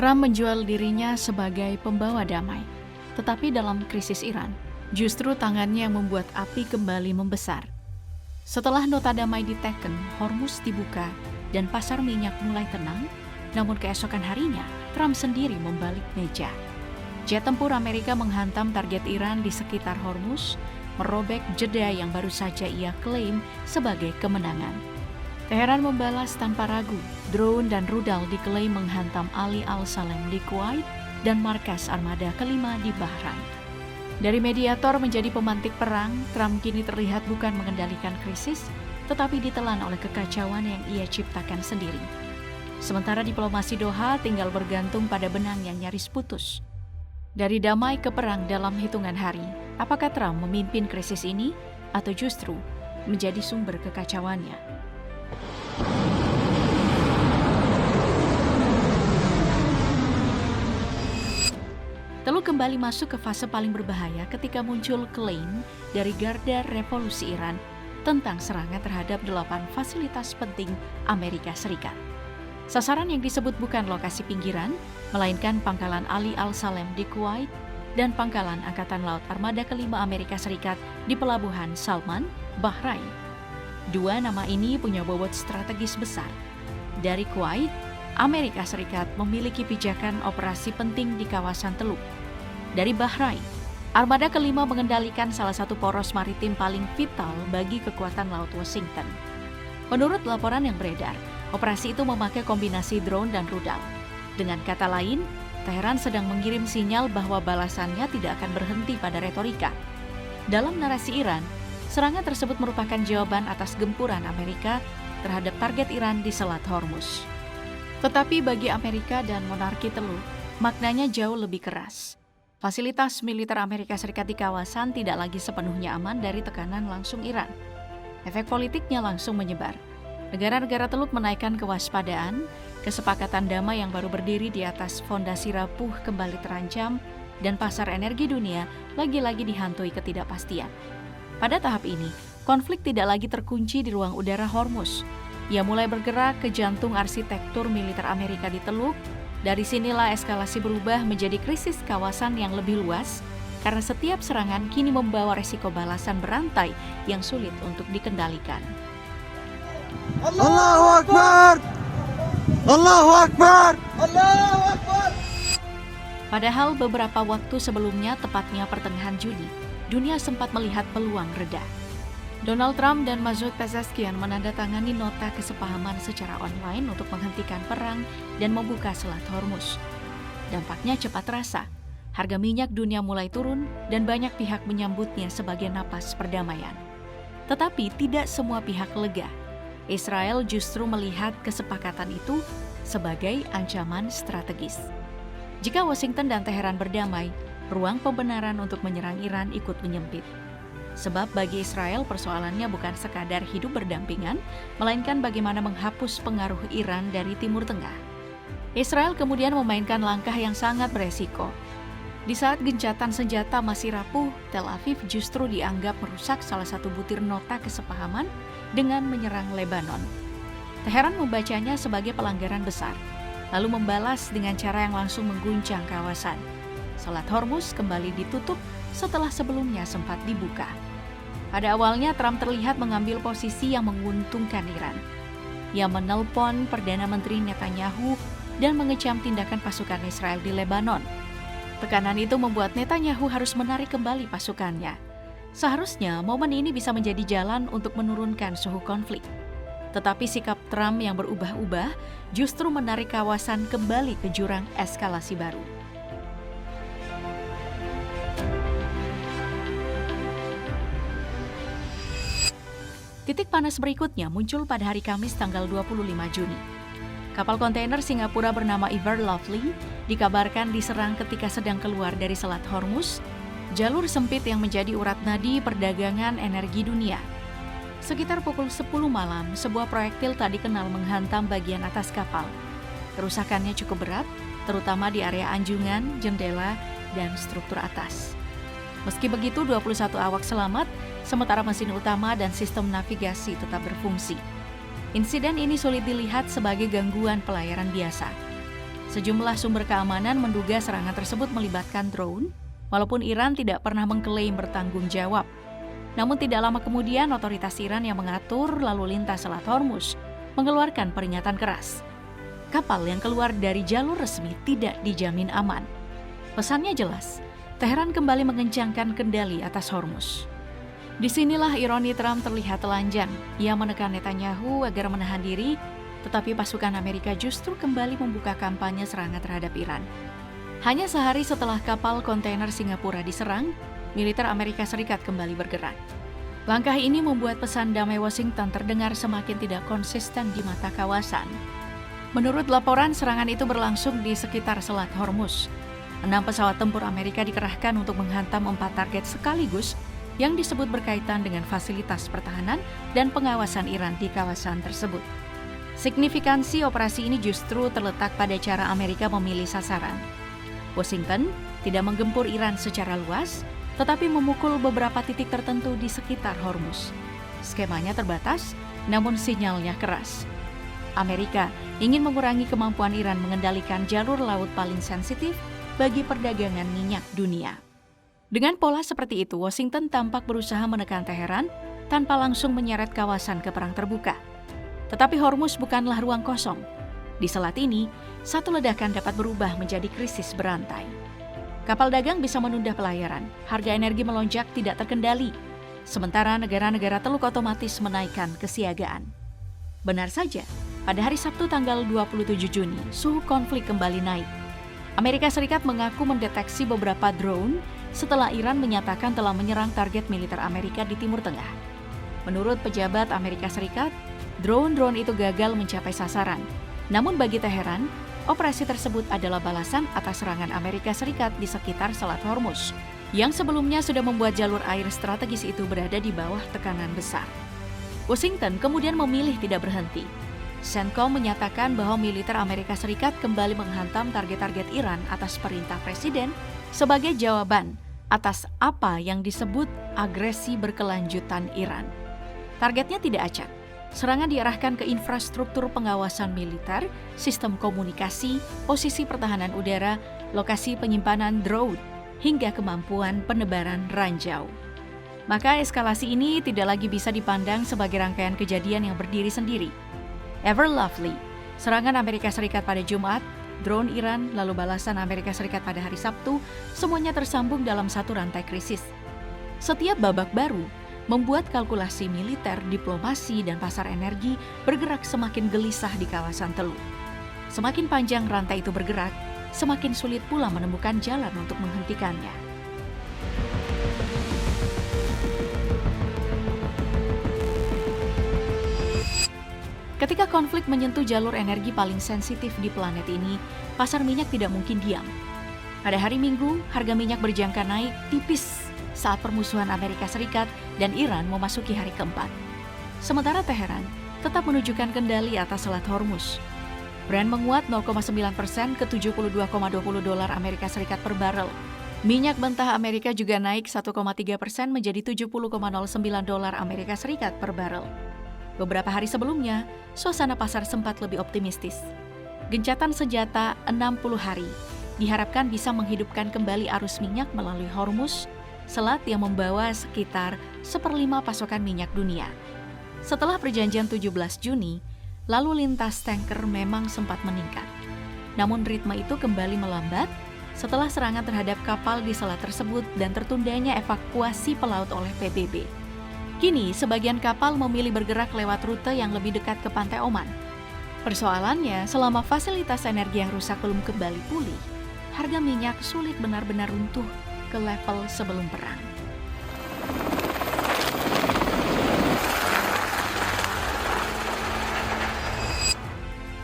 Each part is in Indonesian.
Trump menjual dirinya sebagai pembawa damai. Tetapi dalam krisis Iran, justru tangannya yang membuat api kembali membesar. Setelah nota damai diteken, Hormuz dibuka, dan pasar minyak mulai tenang, namun keesokan harinya, Trump sendiri membalik meja. Jet tempur Amerika menghantam target Iran di sekitar Hormuz, merobek jeda yang baru saja ia klaim sebagai kemenangan. Teheran membalas tanpa ragu, drone dan rudal diklaim menghantam Ali Al-Salem di Kuwait dan markas armada kelima di Bahrain. Dari mediator menjadi pemantik perang, Trump kini terlihat bukan mengendalikan krisis, tetapi ditelan oleh kekacauan yang ia ciptakan sendiri. Sementara diplomasi Doha tinggal bergantung pada benang yang nyaris putus. Dari damai ke perang dalam hitungan hari, apakah Trump memimpin krisis ini atau justru menjadi sumber kekacauannya? Teluk kembali masuk ke fase paling berbahaya ketika muncul klaim dari Garda Revolusi Iran tentang serangan terhadap 8 fasilitas penting Amerika Serikat. Sasaran yang disebut bukan lokasi pinggiran, melainkan pangkalan Ali Al-Salem di Kuwait dan pangkalan Angkatan Laut Armada kelima Amerika Serikat di Pelabuhan Salman, Bahrain. Dua nama ini punya bobot strategis besar. Dari Kuwait, Amerika Serikat memiliki pijakan operasi penting di kawasan teluk. Dari Bahrain, Armada kelima mengendalikan salah satu poros maritim paling vital bagi kekuatan Laut Washington. Menurut laporan yang beredar, operasi itu memakai kombinasi drone dan rudal. Dengan kata lain, Teheran sedang mengirim sinyal bahwa balasannya tidak akan berhenti pada retorika. Dalam narasi Iran, serangan tersebut merupakan jawaban atas gempuran Amerika terhadap target Iran di Selat Hormuz. Tetapi bagi Amerika dan monarki teluk, maknanya jauh lebih keras. Fasilitas militer Amerika Serikat di kawasan tidak lagi sepenuhnya aman dari tekanan langsung Iran. Efek politiknya langsung menyebar. Negara-negara teluk menaikkan kewaspadaan, kesepakatan damai yang baru berdiri di atas fondasi rapuh kembali terancam, dan pasar energi dunia lagi-lagi dihantui ketidakpastian. Pada tahap ini, konflik tidak lagi terkunci di ruang udara Hormuz. Ia mulai bergerak ke jantung arsitektur militer Amerika di teluk. Dari sinilah eskalasi berubah menjadi krisis kawasan yang lebih luas, karena setiap serangan kini membawa resiko balasan berantai yang sulit untuk dikendalikan. Allahu Akbar! Allahu Akbar! Allahu Akbar! Padahal beberapa waktu sebelumnya, tepatnya pertengahan Juli, dunia sempat melihat peluang reda. Donald Trump dan Masoud Pezeshkian menandatangani nota kesepahaman secara online untuk menghentikan perang dan membuka Selat Hormuz. Dampaknya cepat terasa. Harga minyak dunia mulai turun dan banyak pihak menyambutnya sebagai napas perdamaian. Tetapi tidak semua pihak lega. Israel justru melihat kesepakatan itu sebagai ancaman strategis. Jika Washington dan Teheran berdamai, ruang pembenaran untuk menyerang Iran ikut menyempit. Sebab bagi Israel persoalannya bukan sekadar hidup berdampingan, melainkan bagaimana menghapus pengaruh Iran dari Timur Tengah. Israel kemudian memainkan langkah yang sangat beresiko. Di saat gencatan senjata masih rapuh, Tel Aviv justru dianggap merusak salah satu butir nota kesepahaman dengan menyerang Lebanon. Teheran membacanya sebagai pelanggaran besar, lalu membalas dengan cara yang langsung mengguncang kawasan. Selat Hormuz kembali ditutup setelah sebelumnya sempat dibuka. Pada awalnya, Trump terlihat mengambil posisi yang menguntungkan Iran. Ia menelpon Perdana Menteri Netanyahu dan mengecam tindakan pasukan Israel di Lebanon. Tekanan itu membuat Netanyahu harus menarik kembali pasukannya. Seharusnya momen ini bisa menjadi jalan untuk menurunkan suhu konflik. Tetapi sikap Trump yang berubah-ubah justru menarik kawasan kembali ke jurang eskalasi baru. Titik panas berikutnya muncul pada hari Kamis tanggal 25 Juni. Kapal kontainer Singapura bernama Ever Lovely dikabarkan diserang ketika sedang keluar dari Selat Hormuz, jalur sempit yang menjadi urat nadi perdagangan energi dunia. Sekitar pukul 10 malam, sebuah proyektil tak dikenal menghantam bagian atas kapal. Kerusakannya cukup berat, terutama di area anjungan, jendela, dan struktur atas. Meski begitu, 21 awak selamat, sementara mesin utama dan sistem navigasi tetap berfungsi. Insiden ini sulit dilihat sebagai gangguan pelayaran biasa. Sejumlah sumber keamanan menduga serangan tersebut melibatkan drone, walaupun Iran tidak pernah mengklaim bertanggung jawab. Namun tidak lama kemudian, otoritas Iran yang mengatur lalu lintas Selat Hormuz mengeluarkan peringatan keras. Kapal yang keluar dari jalur resmi tidak dijamin aman. Pesannya jelas, Teheran kembali mengencangkan kendali atas Hormuz. Disinilah ironi Trump terlihat telanjang. Ia menekan Netanyahu agar menahan diri, tetapi pasukan Amerika justru kembali membuka kampanye serangan terhadap Iran. Hanya sehari setelah kapal kontainer Singapura diserang, militer Amerika Serikat kembali bergerak. Langkah ini membuat pesan damai Washington terdengar semakin tidak konsisten di mata kawasan. Menurut laporan, serangan itu berlangsung di sekitar Selat Hormuz. 6 pesawat tempur Amerika dikerahkan untuk menghantam 4 target sekaligus yang disebut berkaitan dengan fasilitas pertahanan dan pengawasan Iran di kawasan tersebut. Signifikansi operasi ini justru terletak pada cara Amerika memilih sasaran. Washington tidak menggempur Iran secara luas, tetapi memukul beberapa titik tertentu di sekitar Hormuz. Skemanya terbatas, namun sinyalnya keras. Amerika ingin mengurangi kemampuan Iran mengendalikan jalur laut paling sensitif bagi perdagangan minyak dunia. Dengan pola seperti itu, Washington tampak berusaha menekan Teheran tanpa langsung menyeret kawasan ke perang terbuka. Tetapi Hormuz bukanlah ruang kosong. Di selat ini, satu ledakan dapat berubah menjadi krisis berantai. Kapal dagang bisa menunda pelayaran, harga energi melonjak tidak terkendali, sementara negara-negara Teluk otomatis menaikkan kesiagaan. Benar saja, pada hari Sabtu tanggal 27 Juni, suhu konflik kembali naik. Amerika Serikat mengaku mendeteksi beberapa drone setelah Iran menyatakan telah menyerang target militer Amerika di Timur Tengah. Menurut pejabat Amerika Serikat, drone-drone itu gagal mencapai sasaran. Namun bagi Teheran, operasi tersebut adalah balasan atas serangan Amerika Serikat di sekitar Selat Hormuz, yang sebelumnya sudah membuat jalur air strategis itu berada di bawah tekanan besar. Washington kemudian memilih tidak berhenti. CENTCOM menyatakan bahwa militer Amerika Serikat kembali menghantam target-target Iran atas perintah Presiden sebagai jawaban atas apa yang disebut agresi berkelanjutan Iran. Targetnya tidak acak. Serangan diarahkan ke infrastruktur pengawasan militer, sistem komunikasi, posisi pertahanan udara, lokasi penyimpanan drone, hingga kemampuan penebaran ranjau. Maka eskalasi ini tidak lagi bisa dipandang sebagai rangkaian kejadian yang berdiri sendiri. Ever Lovely, serangan Amerika Serikat pada Jumat, drone Iran, lalu balasan Amerika Serikat pada hari Sabtu, semuanya tersambung dalam satu rantai krisis. Setiap babak baru membuat kalkulasi militer, diplomasi, dan pasar energi bergerak semakin gelisah di kawasan Teluk. Semakin panjang rantai itu bergerak, semakin sulit pula menemukan jalan untuk menghentikannya. Ketika konflik menyentuh jalur energi paling sensitif di planet ini, pasar minyak tidak mungkin diam. Pada hari Minggu, harga minyak berjangka naik tipis saat permusuhan Amerika Serikat dan Iran memasuki hari keempat. Sementara Teheran tetap menunjukkan kendali atas Selat Hormuz. Brent menguat 0,9% ke $72,20 Amerika Serikat per barel. Minyak mentah Amerika juga naik 1,3% menjadi $70,09 Amerika Serikat per barel. Beberapa hari sebelumnya, suasana pasar sempat lebih optimistis. Gencatan senjata 60 hari diharapkan bisa menghidupkan kembali arus minyak melalui Hormuz, selat yang membawa sekitar 1/5 pasokan minyak dunia. Setelah perjanjian 17 Juni, lalu lintas tanker memang sempat meningkat. Namun ritme itu kembali melambat setelah serangan terhadap kapal di selat tersebut dan tertundanya evakuasi pelaut oleh PBB. Kini, sebagian kapal memilih bergerak lewat rute yang lebih dekat ke pantai Oman. Persoalannya, selama fasilitas energi yang rusak belum kembali pulih, harga minyak sulit benar-benar runtuh ke level sebelum perang.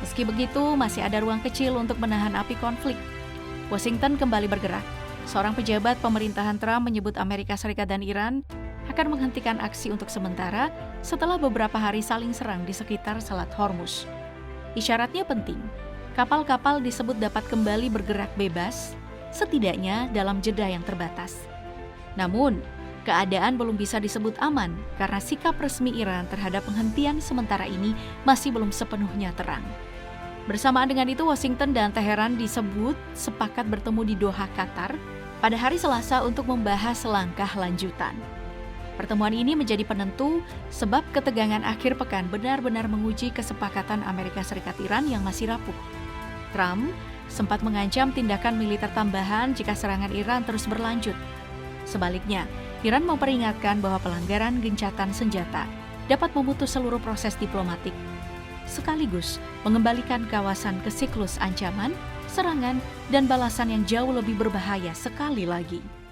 Meski begitu, masih ada ruang kecil untuk menahan api konflik. Washington kembali bergerak. Seorang pejabat pemerintahan Trump menyebut Amerika Serikat dan Iran akan menghentikan aksi untuk sementara setelah beberapa hari saling serang di sekitar Selat Hormuz. Isyaratnya penting, kapal-kapal disebut dapat kembali bergerak bebas, setidaknya dalam jeda yang terbatas. Namun, keadaan belum bisa disebut aman karena sikap resmi Iran terhadap penghentian sementara ini masih belum sepenuhnya terang. Bersamaan dengan itu, Washington dan Teheran disebut sepakat bertemu di Doha, Qatar pada hari Selasa untuk membahas langkah lanjutan. Pertemuan ini menjadi penentu sebab ketegangan akhir pekan benar-benar menguji kesepakatan Amerika Serikat Iran yang masih rapuh. Trump sempat mengancam tindakan militer tambahan jika serangan Iran terus berlanjut. Sebaliknya, Iran memperingatkan bahwa pelanggaran gencatan senjata dapat memutus seluruh proses diplomatik, sekaligus mengembalikan kawasan ke siklus ancaman, serangan, dan balasan yang jauh lebih berbahaya sekali lagi.